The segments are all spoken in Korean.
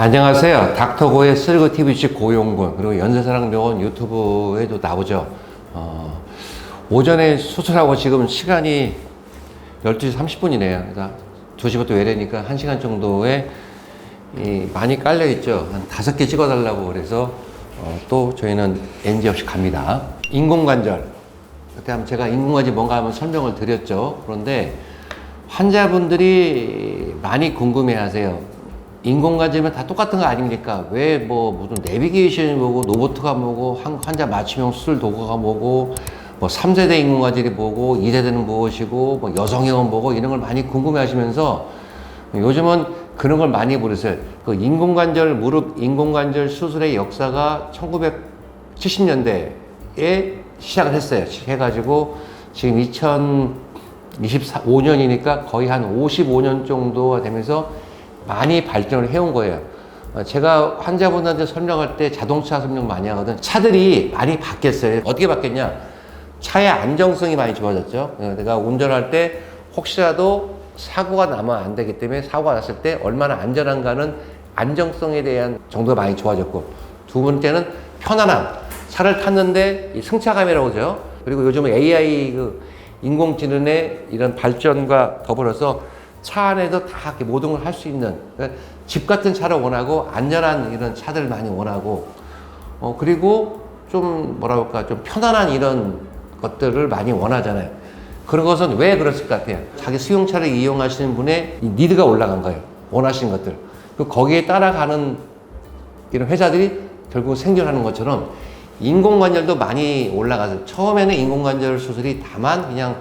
안녕하세요. 닥터고의 슬그 TVC 고용군 그리고 연세사랑병원 유튜브에도 나오죠. 오전에 수술하고 지금 시간이 12시 30분이네요. 그래서 2시부터 외래니까 1시간 정도에 많이 깔려있죠. 한 5개 찍어달라고 그래서 또 저희는 NG 없이 갑니다. 인공관절. 그때 한번 제가 인공관절이 뭔가 한번 설명을 드렸죠. 그런데 환자분들이 많이 궁금해 하세요. 인공관절이면 다 똑같은 거 아닙니까? 왜 무슨 내비게이션이 뭐고, 로보트가 뭐고, 환자 맞춤형 수술 도구가 뭐고, 3세대 인공관절이 뭐고, 2세대는 무엇이고, 여성형은 뭐고, 이런 걸 많이 궁금해 하시면서 요즘은 그런 걸 많이 부르세요. 그 인공관절, 무릎 인공관절 수술의 역사가 1970년대에 시작을 했어요. 해가지고 지금 2025년이니까 거의 한 55년 정도가 되면서 많이 발전을 해온 거예요. 제가 환자분한테 설명할 때 자동차 설명 많이 하거든. 차들이 많이 바뀌었어요. 어떻게 바뀌었냐? 차의 안정성이 많이 좋아졌죠. 내가 운전할 때 혹시라도 사고가 나면 안 되기 때문에 사고가 났을 때 얼마나 안전한가는 안정성에 대한 정도가 많이 좋아졌고, 두 번째는 편안함. 차를 탔는데 이 승차감이라고 하죠. 그리고 요즘은 AI 인공지능의 이런 발전과 더불어서 차 안에서 다 이렇게 모든 걸 할 수 있는, 그러니까 집 같은 차를 원하고 안전한 이런 차들을 많이 원하고, 그리고 좀 좀 편안한 이런 것들을 많이 원하잖아요. 그런 것은 왜 그랬을 것 같아요? 자기 수용차를 이용하시는 분의 이 니드가 올라간 거예요. 원하시는 것들. 거기에 따라가는 이런 회사들이 결국 생겨나는 것처럼 인공관절도 많이 올라가서, 처음에는 인공관절 수술이 다만 그냥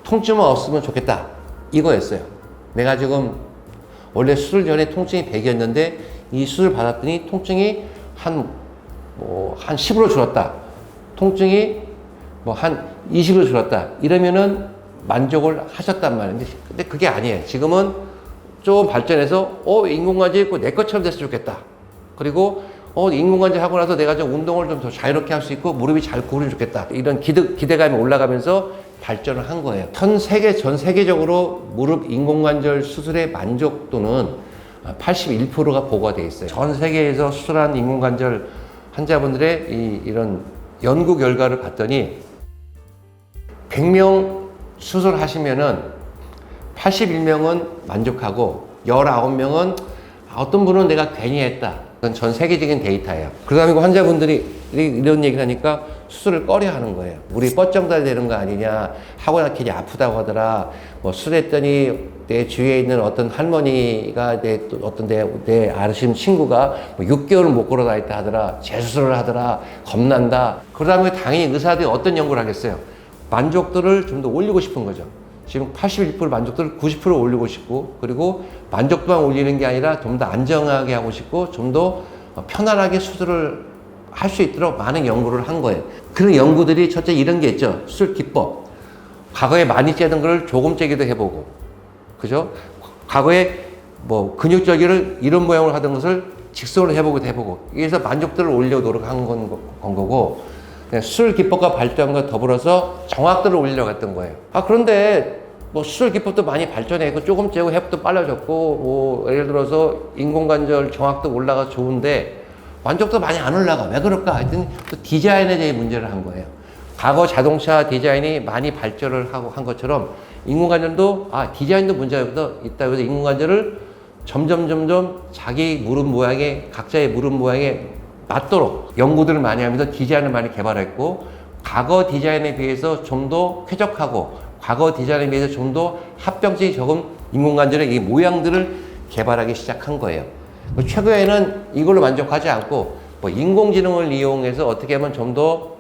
통증만 없으면 좋겠다 이거였어요. 내가 지금 원래 수술 전에 통증이 100이었는데 이 수술 받았더니 통증이 한 10으로 줄었다. 통증이 한 20으로 줄었다. 이러면은 만족을 하셨단 말이에요. 근데 그게 아니에요. 지금은 좀 발전해서 인공관절 있고 내 것처럼 됐으면 좋겠다. 그리고 인공관절 하고 나서 내가 좀 운동을 좀 더 자유롭게 할 수 있고 무릎이 잘 구부러면 좋겠다. 이런 기대감이 올라가면서 발전을 한 거예요. 전 세계적으로 무릎 인공관절 수술의 만족도는 81%가 보고가 되어 있어요. 전 세계에서 수술한 인공관절 환자분들의 이런 연구 결과를 봤더니 100명 수술하시면은 81명은 만족하고 19명은 어떤 분은 내가 괜히 했다. 그건 전 세계적인 데이터예요. 그러다 보니까 환자분들이 이런 얘기를 하니까 수술을 꺼려 하는 거예요. 우리 뻗정달 되는 거 아니냐, 하고 나 괜히 아프다고 하더라. 수술했더니 내 주위에 있는 어떤 할머니가 내 아르신 친구가 6개월을 못 걸어 다녔다 하더라. 재수술을 하더라. 겁난다. 그러다 보니 당연히 의사들이 어떤 연구를 하겠어요? 만족도를 좀 더 올리고 싶은 거죠. 지금 81% 만족도를 90% 올리고 싶고, 그리고 만족도만 올리는 게 아니라 좀 더 안정하게 하고 싶고, 좀 더 편안하게 수술을 할 수 있도록 많은 연구를 한 거예요. 그런 연구들이 첫째 이런 게 있죠. 수술 기법. 과거에 많이 째던 걸 조금 째기도 해보고, 그죠? 과거에 근육절개를 이런 모양으로 하던 것을 직선으로 해보기도 해보고, 그래서 만족도를 올려 노력한 건 거고, 수술 기법과 발전과 더불어서 정확도를 올리려고 했던 거예요. 그런데 수술 기법도 많이 발전했고 조금 째고 회복도 빨라졌고 예를 들어서 인공관절 정확도 올라가 좋은데 만족도 많이 안 올라가. 왜 그럴까? 하여튼 또 디자인에 대해 문제를 한 거예요. 과거 자동차 디자인이 많이 발전을 한 것처럼 인공관절도 디자인도 문제가 있다. 그래서 인공관절을 점점 자기 무릎 모양에, 각자의 무릎 모양에 맞도록 연구들을 많이 하면서 디자인을 많이 개발했고, 과거 디자인에 비해서 좀 더 쾌적하고 과거 디자인에 비해서 좀 더 합병증이 적은 인공관절의 이 모양들을 개발하기 시작한 거예요. 최근에는 이걸로 만족하지 않고 인공지능을 이용해서 어떻게 하면 좀 더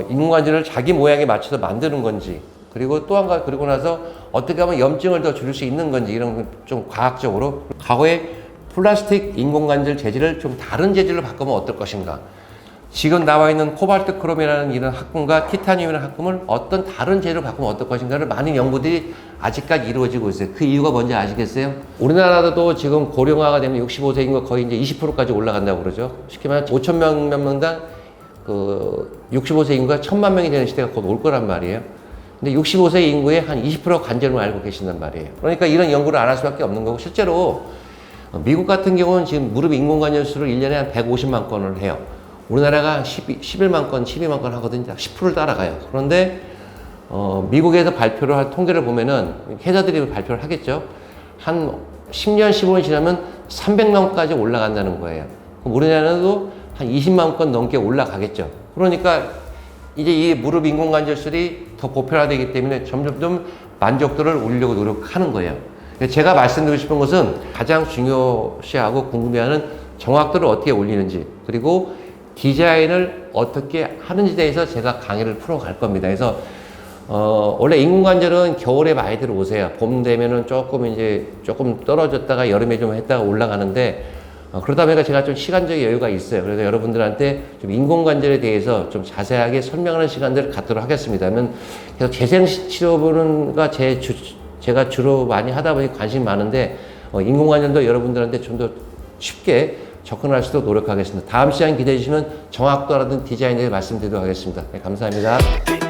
인공관절을 자기 모양에 맞춰서 만드는 건지, 그리고 또 한 가지, 그리고 나서 어떻게 하면 염증을 더 줄일 수 있는 건지, 이런 좀 과학적으로 과거에 플라스틱 인공관절 재질을 좀 다른 재질로 바꾸면 어떨 것인가. 지금 나와 있는 코발트 크롬이라는 이런 합금과 티타늄이라는 합금을 어떤 다른 재료로 바꾸면 어떨 것인가를 많은 연구들이 아직까지 이루어지고 있어요. 그 이유가 뭔지 아시겠어요? 우리나라도 지금 고령화가 되면 65세 인구가 거의 이제 20%까지 올라간다고 그러죠. 쉽게 말하면 5,000명 명당 65세 인구가 1,000만 명이 되는 시대가 곧 올 거란 말이에요. 근데 65세 인구의 한 20% 관절을 알고 계신단 말이에요. 그러니까 이런 연구를 안 할 수밖에 없는 거고, 실제로 미국 같은 경우는 지금 무릎 인공관절수를 1년에 한 150만 건을 해요. 우리나라가 11만 건, 12만 건 하거든요. 10%를 따라가요. 그런데 미국에서 발표를 할 통계를 보면은 회사들이 발표를 하겠죠. 한 10년, 15년 지나면 300만까지 올라간다는 거예요. 그럼 우리나라도 한 20만 건 넘게 올라가겠죠. 그러니까 이제 이 무릎 인공관절술이 더 보편화되기 때문에 점점 만족도를 올리려고 노력하는 거예요. 제가 말씀드리고 싶은 것은 가장 중요시하고 궁금해하는 정확도를 어떻게 올리는지, 그리고 디자인을 어떻게 하는지에 대해서 제가 강의를 풀어갈 겁니다. 그래서 원래 인공관절은 겨울에 많이들 오세요. 봄 되면은 조금 떨어졌다가 여름에 좀 했다가 올라가는데, 그러다 보니까 제가 좀 시간적 여유가 있어요. 그래서 여러분들한테 좀 인공관절에 대해서 좀 자세하게 설명하는 시간들을 갖도록 하겠습니다. 그래서 재생치료가 제가 주로 많이 하다 보니 관심이 많은데, 인공관절도 여러분들한테 좀 더 쉽게 접근할 수 있도록 노력하겠습니다. 다음 시간 기대해 주시면 정확도라든 디자인에 대해 말씀드리도록 하겠습니다. 네, 감사합니다.